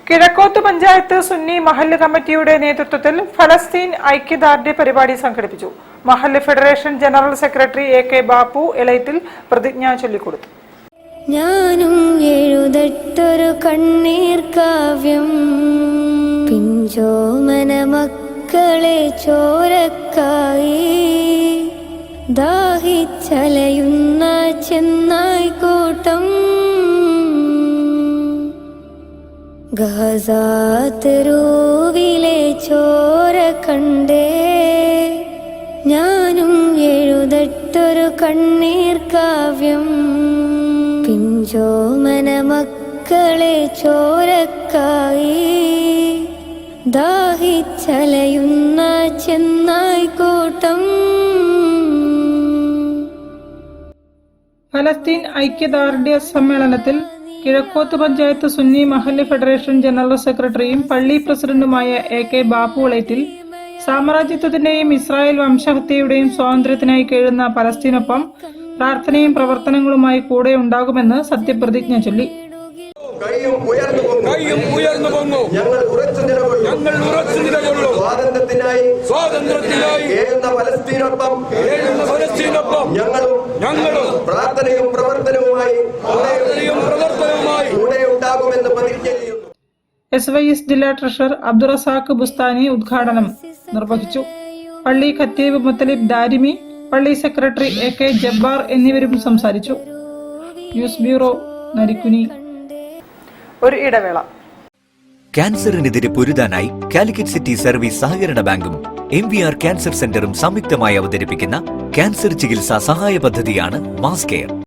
കിഴക്കോത്ത് പഞ്ചായത്ത് സുന്നി മഹല്ല് കമ്മിറ്റിയുടെ നേതൃത്വത്തിൽ ഫലസ്തീൻ ഐക്യദാർഢ്യ പരിപാടി സംഘടിപ്പിച്ചു. മഹല്ല് federation general secretary AK Bappu Elayathil പ്രതിജ്ഞ ചൊല്ലിക്കൊടുത്തു. ഞാനും എഴുതട്ടൊരു കണ്ണീർ കാവ്യം, പിഞ്ചോമന മക്കളെ ചോരക്കായി, ദാഹിച്ചലയുന്ന ചെന്നായ്ക്കൂട്ടം, ഗസാതെരുവിലെ ചോര കണ്ടേ, ഞാനും എഴുതട്ടൊരു കണ്ണീർ കാവ്യം, പിഞ്ചോമന മക്കളെ ചോരക്കായി, ദാഹിച്ചലയുന്ന ചെന്നായ്ക്കൂട്ടം. ഫലസ്തീൻ ഐക്യദാർഢ്യ സമ്മേളനത്തിൽ കിഴക്കോത്ത് പഞ്ചായത്ത് സുന്നി മഹല്ല് ഫെഡറേഷൻ ജനറൽ സെക്രട്ടറിയും പള്ളി പ്രസിഡന്റുമായ AK ബാപ്പു എളയത്തിൽ സാമ്രാജ്യത്വത്തിന്റെയും ഇസ്രായേൽ വംശഹത്യയുടെയും സ്വാതന്ത്ര്യത്തിനായി കേഴുന്ന പലസ്തീനൊപ്പം പ്രാർത്ഥനയും പ്രവർത്തനങ്ങളുമായി കൂടെ ഉണ്ടാകുമെന്ന് സത്യപ്രതിജ്ഞ ചൊല്ലി. ഞങ്ങൾ ഉറച്ചു നിലകൊള്ളും. സ്വാതന്ത്ര്യത്തിനായി ഫലസ്തീനൊപ്പം ഞങ്ങളും പ്രാർത്ഥനയും പ്രവർത്തനവുമായി കൂടെ ഉണ്ടാകുമെന്ന് പ്രതിജ്ഞ ചെയ്യുന്നു. SYS ജില്ലാ ട്രഷറർ അബ്ദുറസാഖ് ബുസ്താനി ഉദ്ഘാടനം നിർവഹിച്ചു. പള്ളി ഖത്തീബ് മുത്തലിബ് ദാരിമി, പള്ളി സെക്രട്ടറി AK ജബ്ബാർ എന്നിവരും സംസാരിച്ചു. News bureau, Narikkuni. ഒരു ഇടവേള. ക്യാൻസറിനെതിരെ പൊരുതാനായി കാലിക്കറ്റ് സിറ്റി സർവീസ് സഹകരണ ബാങ്കും MVR ക്യാൻസർ സെന്ററും സംയുക്തമായി അവതരിപ്പിക്കുന്ന ക്യാൻസർ ചികിത്സാ സഹായ പദ്ധതിയാണ് മാസ് കെയർ.